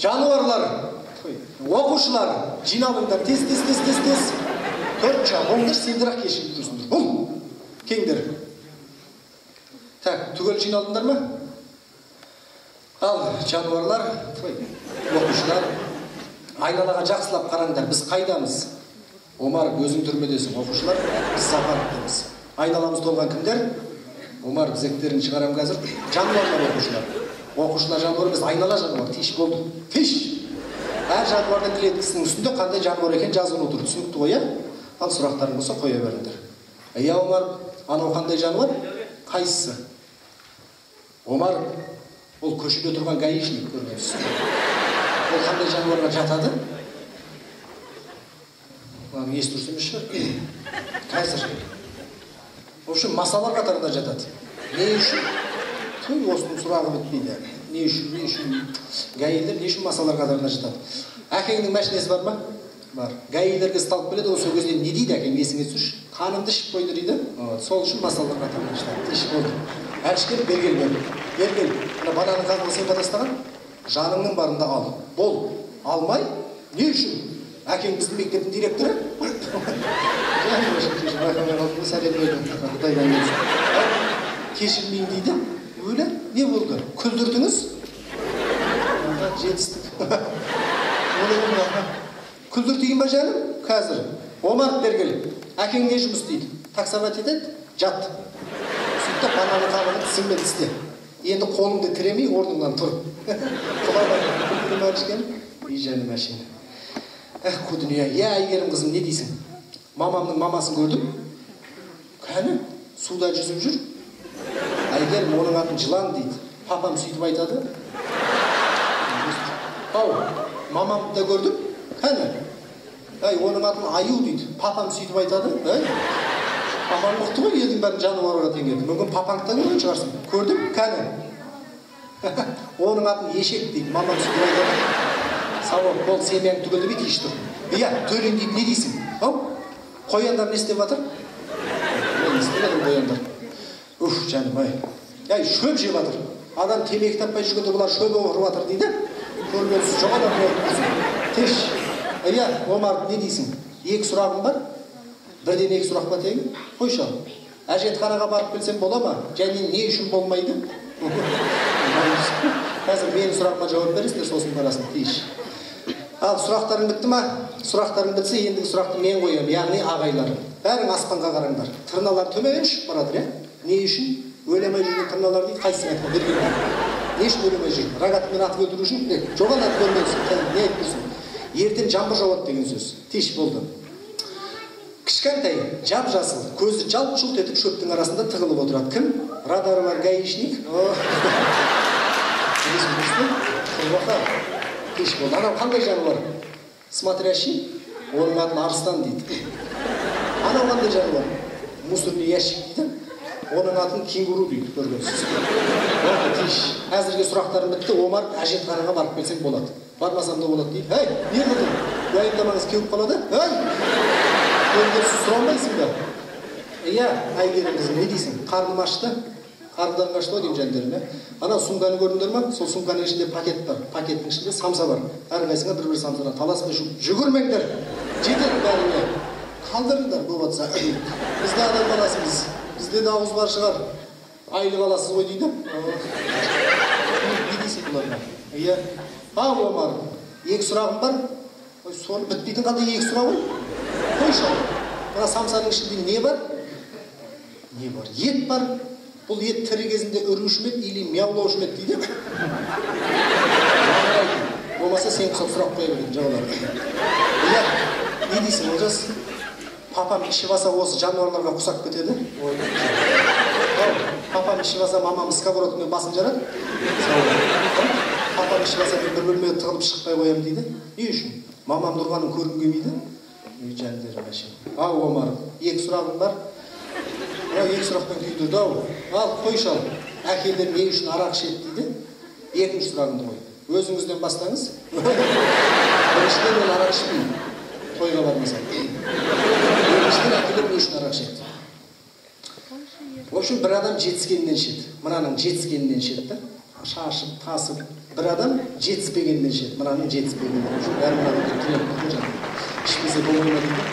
Жануарлар, оқушылар, жиналыңдар, тез. Төртінші оңдыр, сендір-ақ кешіп жүрсіңдер. Бұл, кеңдер. Так, түгел жиналдыңдар ма? Ал, жануарлар, оқушылар, айналаға жақсылап қараңдар, біз қайдамыз? Омар, өзің түрмедесің, оқушылар, біз сапарымыз. Айналамыз толған кімдер? Омар, зектерін шығарам қазір. Жануарлар, оқушылар. Оқушылар жануар, біз айнала жануар, тиш болды. Тиш! Әр жануардың клеткісінің үстінде қандай жануар екен жазылып отыр. Түсінікті қоя? Ал сұрақтарың болса қоя беріңдер. Иә, Омар, анау қандай жануар? Қайсысы? Омар, ол көшеде тұрған гаишник көргенсіз. Ол қандай жануарға жатады? Оны естірсіміз шығар. Қазір. Ол үшін масалар қатарында жатады. Не үшін? Осының сұрағы бітпейді. Не үшін? Гаилер не үшін масалар қатарында жатады? Әкеңнің мәшінесі бар ма? Бар. Гаилерге сталып келеді, ол сол кезде не дейді әкең есіңе түсірші? Қанымды ішіп қойды дейді. Сол үшін масалар қатарында жатады. Ішіп болды. Әшкел бергел. Ана бананын қағылы сен қатастаған? Жаныңның барында ал. Бол. Алмай? Не үшін? Әкең біздің мектептің директоры? Кешірмейін дейді. Өлі? Не болды? Күлдірдіңіз? Жетістік. Күлдір деген ба жаным? Қазір. Омар бергел. Әкең не жұмыс дейді? Таксовать етеді? Жат. Сөйтті бананы қабығын тісіңмен істе. Енді қолыңды тіремей орныңнан тұр. Құлабай, күлдірім әрішкен? Ей жаны мәшіне. Қу дүния. Әйгерім қызым, не дейсің? Мамамның мамасын көрдім. Кәні? Суда жүзіп жүр. Әйгерім оның атын жылан дейді. Папам сөйтіп айтады. Ау, мамамды да көрдім. Кәні? Оның атын аю дейді. Папам сөйтіп айтады. Мамам мұқты ғой, елдің бәрін жануарға теңгерді. Мүмкін папаңды да көрген шығарсың. Көрдім, кәні? Оның атын ешек дейді. Мамам сөйтіп айтады. Сауап, бол семьяң түгілді бе тиіш тұр. Иә, төлен дейді, не дейсің? Қояндар не істеп жатыр? Не істеп жатыр қояндар? Жаным ай. Шөп жеп жатыр. Адам темекі таппай жүргенде бұлар шөп оғырып жатыр дейді. Көргенсіз жоғадан қойып. Теш. Иә, Омар, не дейсің? Екі сұрағым бар. Бірден екі сұрақ па тегін? Қойшы ал. Әжетханаға барып келсем бола ма? Және не үшін болмайды? Қазір менің сұрағыма жауап бересіңдер, сосын қарасын. Теш. Ал сұрақтарың бітті ма? Сұрақтарың бітсе, ендігі сұрақты мен қоям, яғни ағайларым. Бәрің аспанға қараңдар. Тырналар төмен ұшып барады, не үшін? Өлемей жүрген тырналар дейді, қайсың айтқан берген. Не үшін өлемей жүр? Рогатымен атып өлтіру үшін? Жоған атып өлмейсің, не айтып тұрсың? Ертең жаңбыр жауады деген сөз. Теш болды. Кішкентай, жап-жасыл, көзі жалт-жұлт етіп шөптің арасында тығылып отырады. Кім? Радары бар гаишник. Теш болды. Анау қандай жануар? Смотрящий? Оның атын арыстан дейді. Анау қандай жануар? Мусорный ящик дейді. Оның атын кенгуру дейді, көргенсіз. Теш. Әзірге сұрақтарым бітті. Омар, әжетханаға барып келсең болады. Бармасам да болады дейді. Не қылдың? Уайымдамаңыз кеуіп қалады? Көргенсіз сұрамайсың ба? Иә, Әйгерім қызым, не дейсің? Қарным ашты? Қарымдарың ашты ғой деймін жәндерім. Ана сумканы көрдіңдер ма? Сол сумканың ішінде пакет бар. Пакеттің ішінде самса бар. Әрқайсыңа бір-бір самсадан таласпай жүгірмеңдер. Жетеді бәріне. Қалдырыңдар болып жатса. Бізде адам баласымыз. Бізде де ауыз бар шығар. Айлық аласыз ғой дейді. Не дейсің бұларға? Иә. Омар, екі сұрағым бар. Соны бітпейтін қандай екі сұрақ ғой? Қойшы. Мына самсаның ішінде не бар? Не бар? Ет бар. Бұл ет тірі кезінде үруші мед, или мяулаушы мед дейді. Болмаса сен құсап сұрақ қоя беретін жауаларды. Иә, не дейсің, Олжас? Папам ішіп аса осы жануарларға құсап кетеді. Папам ішіп аса мамам сковородкамен басын жарады. Папам ішіп аса бір бөлмеге тығылып шықпай қоямын дейді. Не үшін? Мамам тұрғанын көргім келмейді. Жәндері мәшін. Омар, екі сұрағым бар. Екі сұрақтан күйдірді ау. Ал, қойшы ал. Әкелер не үшін арақ ішеді дейді? Екінші сұрағымды қой. Өзіңізден бастаңыз. Біріншіден мен арақ ішпеймін. Тойға бармасам. Екіншіден әкелер не үшін арақ ішеді? В общем, бір адам жетіскеннен ішеді. Мынаның жетіскеннен ішеді. шашып, тасып, бір адам жетіспегеннен ішеді. Мынаның жетіспегеннен үшін бәрі мынаның тіреліп жатыр. Ішпесе болмайды дейді.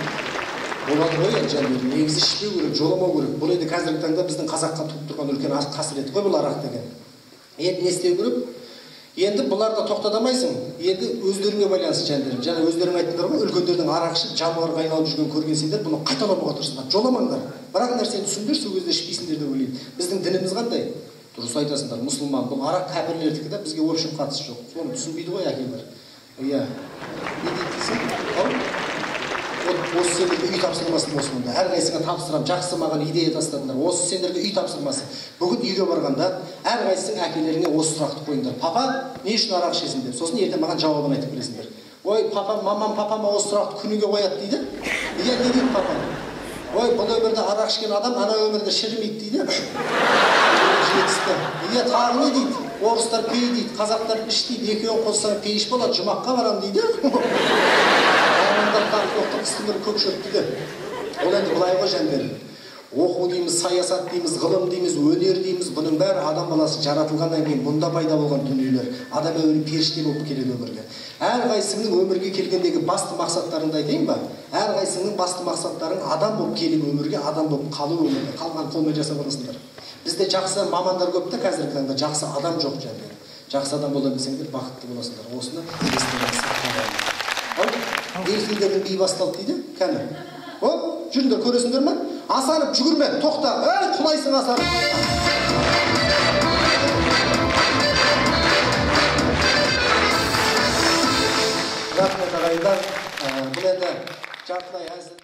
Болады ғой енді жаңағы негізі ішпеу керек, жоламау керек. Бұл енді қазіргі таңда біздің қазаққа туып тұрған үлкен қасірет қой бұл арақ деген. Енді не істеу керек? Енді бұларды тоқтатамайсың. Енді өздеріңе байланысты жандерім. Жаңа өздерің айттыңдар ғой, үлкендердің арақ ішіп жануарға айналып жүрген көргенсіңдер, бұны қайталамауға тырысыңдар. Жоламаңдар. Бірақ нәрсені түсіңдер, сол кезде ішпейсіңдер деп ойлайды. Біздің дініміз қандай? Дұрыс айтасыңдар, мұсылман. Бұл арақ кәпірлердікі да бізге общем қатысы жоқ. Соны түсінбейді ғой әкелер. Иә. Не дейді десең? Осы сендерге үй тапсырмасын осы мұнда. Әрқайсыңа тапсырам, жақсы маған идея тастадыңдар. Осы сендерге үй тапсырмасы. Бүгін үйге барғанда әрқайсың әкелеріңе осы сұрақты қойыңдар. Папа, не үшін арақ ішесің деп. Сосын ертең маған жауабын айтып бересіңдер. Ой, папам, мамам, папама осы сұрақты күніге қояды дейді. Иә, не дейді папам? Ой, бұл өмірде арақ ішкен адам ана өмірде шірімейді дейді. Жетісті. Иә, тағы не дейді? Орыстар пей дейді, қазақтар іш дейді. Екеуін қоссаң пейіш болады, жұмаққа барам дейді. Қыстыңыр көк шөп дейді. Ол енді былай ғой жәндерім. Оқу дейміз, саясат дейміз, ғылым дейміз, өнер дейміз. Бұның бәрі адам баласы жаратылғаннан кейін бұнда пайда болған дүниелер. Адам әуелі періште болып келеді өмірге. Әрқайсыңның өмірге келгендегі басты мақсаттарыңды айтайын ба? Әрқайсыңның басты мақсаттарың адам болып келіп өмірге, адам болып қалу өмірге. Қалған қолмен жасап аласыңдар. Бізде жақсы мамандар көп та қазіргі таңда, жақсы адам жоқ жәндерім. Жақсы адам бола білсеңдер бақытты боласыңдар. Осыны Елфилдердің биі басталды дейді, кәні. Жүріңдер, көресіңдер ме? Асанып, жүгірме, тоқта. Құлайсың асанып. Рахмет ағайындар. Бұл енді жартылай әзір.